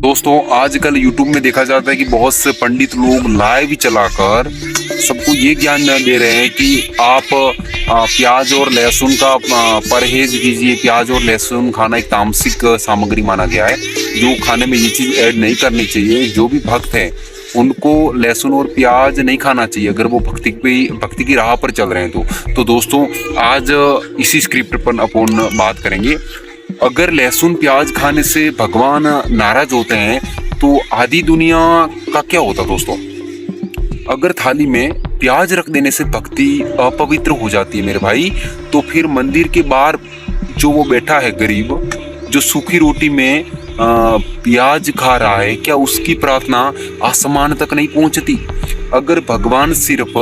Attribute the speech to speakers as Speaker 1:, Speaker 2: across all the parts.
Speaker 1: दोस्तों आजकल YouTube में देखा जाता है कि बहुत से पंडित लोग लाइव चलाकर सबको ये ज्ञान दे रहे हैं कि आप प्याज और लहसुन का परहेज कीजिए। प्याज और लहसुन खाना एक तामसिक सामग्री माना गया है, जो खाने में ये चीज ऐड नहीं करनी चाहिए। जो भी भक्त हैं उनको लहसुन और प्याज नहीं खाना चाहिए अगर वो भक्ति की राह पर चल रहे हैं तो दोस्तों आज इसी स्क्रिप्ट पर अपन बात करेंगे। अगर लहसुन प्याज खाने से भगवान नाराज होते हैं तो आधी दुनिया का क्या होता दोस्तों। अगर थाली में प्याज रख देने से भक्ति अपवित्र हो जाती है मेरे भाई, तो फिर मंदिर के बाहर जो वो बैठा है गरीब, जो सूखी रोटी में प्याज खा रहा है, क्या उसकी प्रार्थना आसमान तक नहीं पहुंचती। अगर भगवान सिर्फ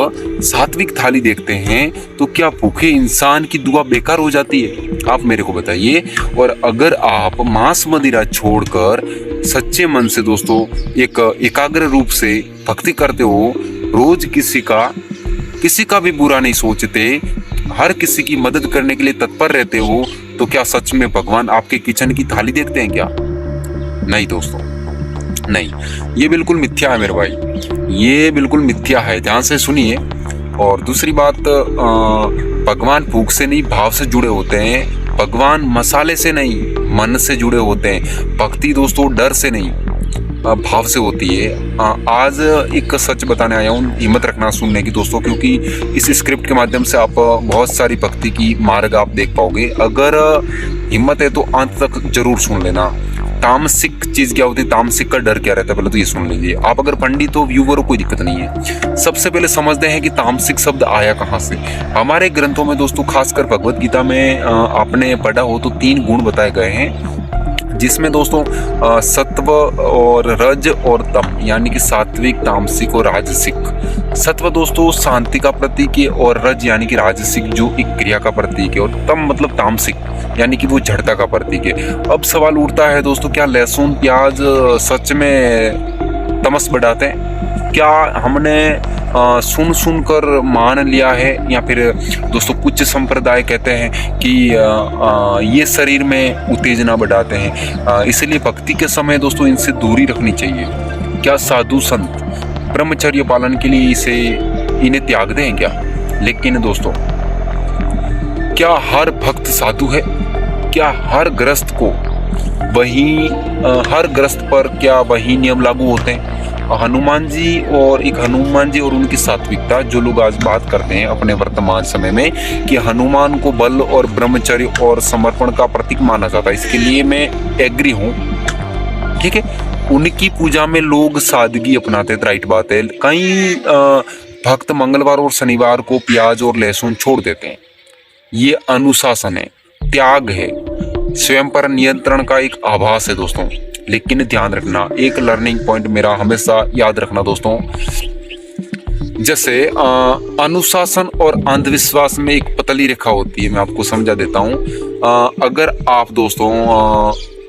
Speaker 1: सात्विक थाली देखते हैं तो क्या भूखे इंसान की दुआ बेकार हो जाती है, आप मेरे को बताइए। और अगर आप मांस मदिरा छोड़कर सच्चे मन से दोस्तों एक एकाग्र रूप से भक्ति करते हो, रोज किसी का भी बुरा नहीं सोचते, हर किसी की मदद करने के लिए तत्पर रहते हो, तो क्या सच में भगवान आपके किचन की थाली देखते हैं क्या? नहीं दोस्तों, नहीं, ये बिल्कुल मिथ्या है मेरे भाई, ये बिल्कुल मिथ्या है। ध्यान से सुनिए। और दूसरी बात, भगवान भूख से नहीं भाव से जुड़े होते हैं। भगवान मसाले से नहीं मन से जुड़े होते हैं। भक्ति दोस्तों डर से नहीं भाव से होती है। आज एक सच बताने आया हूँ, हिम्मत रखना सुनने की दोस्तों, क्योंकि इस स्क्रिप्ट के माध्यम से आप बहुत सारी भक्ति की मार्ग आप देख पाओगे। अगर हिम्मत है तो अंत तक जरूर सुन लेना। तामसिक चीज क्या होती है, तामसिक का डर क्या रहता है, पहले तो ये सुन लीजिए। आप अगर पंडित हो, व्यूवर हो, कोई दिक्कत नहीं है। सबसे पहले समझते हैं कि तामसिक शब्द आया कहाँ से। हमारे ग्रंथों में दोस्तों, खासकर भगवत गीता में आपने पढ़ा हो तो 3 गुण बताए गए हैं, जिसमें दोस्तों सत्व और रज और तम, यानी कि सात्विक, तामसिक और राजसिक। सत्व दोस्तों शांति का प्रतीक है, और रज यानी कि राजसिक जो एक क्रिया का प्रतीक है, और तम मतलब तामसिक यानी कि वो जड़ता का प्रतीक है। अब सवाल उठता है दोस्तों, क्या लहसुन प्याज सच में तमस बढ़ाते हैं? क्या हमने सुन कर मान लिया है, या फिर दोस्तों कुछ संप्रदाय कहते हैं कि ये शरीर में उत्तेजना बढ़ाते हैं, इसलिए भक्ति के समय दोस्तों इनसे दूरी रखनी चाहिए। क्या साधु संत ब्रह्मचर्य पालन के लिए इन्हें त्याग दें क्या? लेकिन दोस्तों, क्या हर भक्त साधु है? क्या हर ग्रस्त पर क्या वही नियम लागू होते हैं? हनुमान जी और उनकी सात्विकता, जो लोग आज बात करते हैं अपने वर्तमान समय में कि हनुमान को बल और ब्रह्मचर्य और समर्पण का प्रतीक माना जाता है, इसके लिए मैं एग्री हूँ, ठीक है। उनकी पूजा में लोग सादगी अपनाते हैं, राइट बात है। कई भक्त मंगलवार और शनिवार को प्याज और लहसुन छोड़ देते हैं। ये अनुशासन है, त्याग है, स्वयं पर नियंत्रण का एक आभास है दोस्तों। लेकिन ध्यान रखना, एक लर्निंग पॉइंट मेरा हमेशा याद रखना दोस्तों, जैसे अनुशासन और अंधविश्वास में एक पतली रेखा होती है, मैं आपको समझा देता हूँ। अगर आप दोस्तों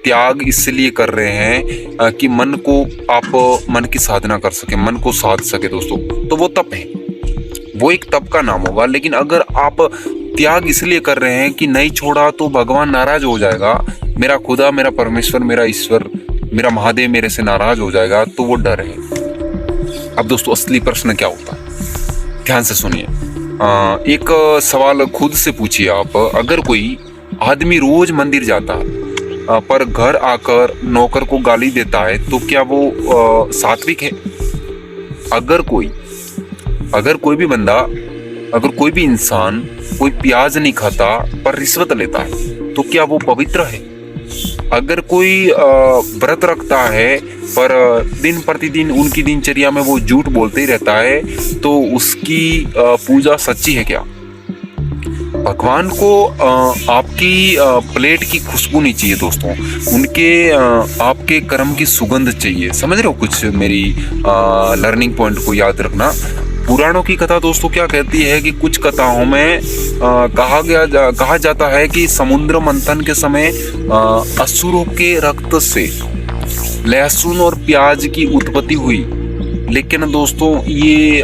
Speaker 1: त्याग इसलिए कर रहे हैं कि मन की साधना कर सके, मन को साध सके दोस्तों, तो वो तप है, वो एक तप का नाम होगा। लेकिन अगर आप त्याग इसलिए कर रहे हैं कि नहीं छोड़ा तो भगवान नाराज हो जाएगा, मेरा खुदा, मेरा परमेश्वर, मेरा ईश्वर, मेरा महादेव मेरे से नाराज हो जाएगा, तो वो डर है। अब दोस्तों असली प्रश्न क्या होता है, ध्यान से सुनिए। एक सवाल खुद से पूछिए आप, अगर कोई आदमी रोज मंदिर जाता है पर घर आकर नौकर को गाली देता है, तो क्या वो सात्विक है? अगर कोई भी इंसान कोई प्याज नहीं खाता पर रिश्वत लेता है, तो क्या वो पवित्र है? अगर कोई व्रत रखता है पर दिन प्रतिदिन उनकी दिनचर्या में वो झूठ बोलते ही रहता है, तो उसकी पूजा सच्ची है क्या? भगवान को आपकी प्लेट की खुशबू नहीं चाहिए दोस्तों, आपके कर्म की सुगंध चाहिए। समझ रहे हो कुछ मेरी लर्निंग पॉइंट को याद रखना। पुराणों की कथा दोस्तों क्या कहती है कि कुछ कथाओं में कहा जाता है कि समुद्र मंथन के समय असुरों के रक्त से लहसुन और प्याज की उत्पत्ति हुई। लेकिन दोस्तों ये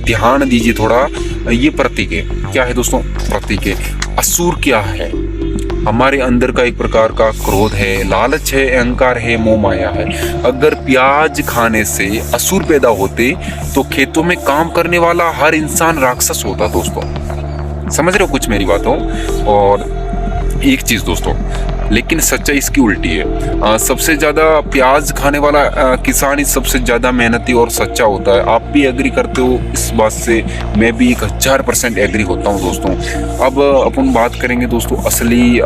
Speaker 1: ध्यान दीजिए थोड़ा, ये प्रतीक है। क्या है दोस्तों? प्रतीक है। असुर क्या है? हमारे अंदर का एक प्रकार का क्रोध है, लालच है, अहंकार है, मोह माया है। अगर प्याज खाने से असुर पैदा होते तो खेतों में काम करने वाला हर इंसान राक्षस होता दोस्तों। समझ रहे हो कुछ मेरी बातों। और एक चीज दोस्तों, लेकिन सच्चाई इसकी उल्टी है। सबसे ज्यादा प्याज खाने वाला किसान ही सबसे ज्यादा मेहनती और सच्चा होता है। आप भी एग्री करते हो इस बात से, मैं भी 1000% एग्री होता हूँ दोस्तों। अब अपन बात करेंगे दोस्तों, असली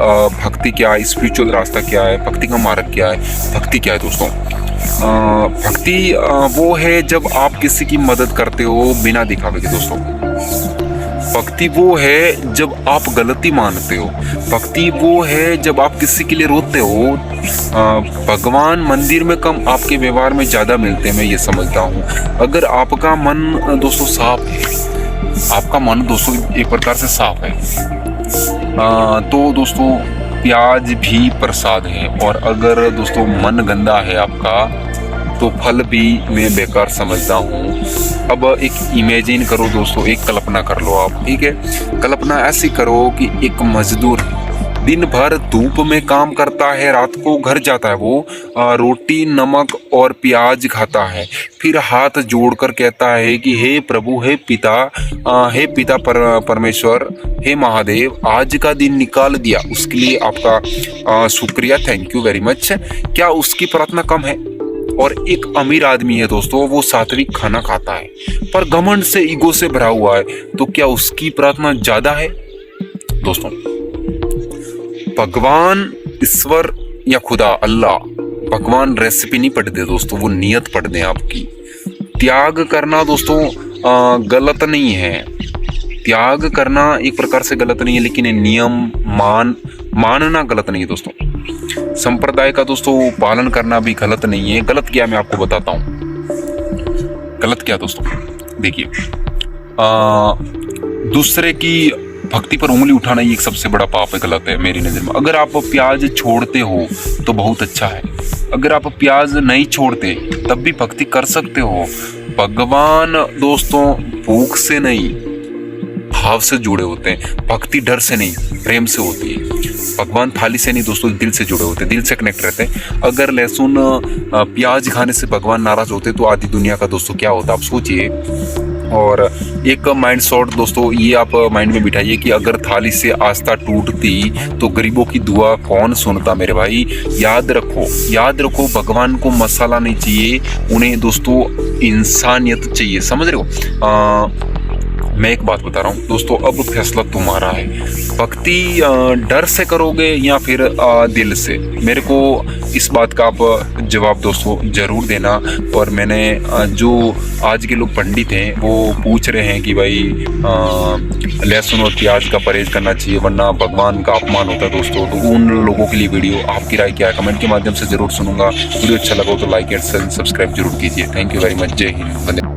Speaker 1: भक्ति क्या है, स्पिरिचुअल रास्ता क्या है, भक्ति का मार्ग क्या है। भक्ति क्या है दोस्तों? भक्ति वो है जब आप किसी की मदद करते हो बिना दिखावे के दोस्तों। भक्ति वो है जब आप गलती मानते हो। भक्ति वो है जब आप किसी के लिए रोते हो। भगवान मंदिर में कम, आपके व्यवहार में ज्यादा मिलते हैं, मैं ये समझता हूँ। अगर आपका मन दोस्तों साफ है, आपका मन दोस्तों एक प्रकार से साफ है, तो दोस्तों प्याज भी प्रसाद है। और अगर दोस्तों मन गंदा है आपका, तो फल भी मैं बेकार समझता हूँ। अब एक इमेजिन करो दोस्तों, एक कल्पना कर लो आप, ठीक है। कल्पना ऐसी करो कि एक मजदूर दिन भर धूप में काम करता है, रात को घर जाता है, वो रोटी नमक और प्याज खाता है, फिर हाथ जोड़कर कहता है कि हे प्रभु, हे पिता परमेश्वर, हे महादेव, आज का दिन निकाल दिया, उसके लिए आपका शुक्रिया, थैंक यू वेरी मच। क्या उसकी प्रार्थना कम है? और एक अमीर आदमी है दोस्तों, वो सात्विक खाना खाता है पर घमंड से, ईगो से भरा हुआ है, तो क्या उसकी प्रार्थना ज्यादा है दोस्तों? भगवान, ईश्वर या खुदा, अल्लाह, भगवान रेसिपी नहीं पढ़ते दोस्तों, वो नियत पढ़ते हैं आपकी। त्याग करना दोस्तों गलत नहीं है। त्याग करना एक प्रकार से गलत नहीं है, लेकिन नियम मानना गलत नहीं है दोस्तों। संप्रदाय का दोस्तों पालन करना भी गलत नहीं है। गलत क्या, मैं आपको बताता हूँ गलत क्या दोस्तों। देखिए, दूसरे की भक्ति पर उंगली उठाना ये एक सबसे बड़ा पाप है, गलत है मेरी नजर में। अगर आप प्याज छोड़ते हो तो बहुत अच्छा है। अगर आप प्याज नहीं छोड़ते तब भी भक्ति कर सकते हो। भगवान दोस्तों भूख से नहीं, भाव से जुड़े होते हैं। भक्ति डर से नहीं, प्रेम से होती है। भगवान थाली से नहीं दोस्तों, दिल से जुड़े होते हैं, दिल से कनेक्ट रहते हैं। अगर लहसुन प्याज खाने से भगवान नाराज होते तो आधी दुनिया का दोस्तों क्या होता, आप सोचिए। और एक माइंड शॉट दोस्तों, ये आप माइंड में बिठाइए कि अगर थाली से आस्था टूटती तो गरीबों की दुआ कौन सुनता मेरे भाई। याद रखो, भगवान को मसाला नहीं चाहिए, उन्हें दोस्तों इंसानियत चाहिए। समझ रहे हो? मैं एक बात बता रहा हूँ दोस्तों, अब फैसला तुम्हारा है। भक्ति डर से करोगे या फिर दिल से? मेरे को इस बात का आप जवाब दोस्तों जरूर देना। और मैंने जो आज के लोग पंडित हैं वो पूछ रहे हैं कि भाई लहसुन और प्याज का परहेज करना चाहिए वरना भगवान का अपमान होता है दोस्तों, तो उन लोगों के लिए वीडियो, आपकी राय क्या है कमेंट के माध्यम से जरूर सुनूंगा। वीडियो अच्छा लगा तो लाइक एंड सब्सक्राइब जरूर कीजिए। Thank you very much. जय हिंद।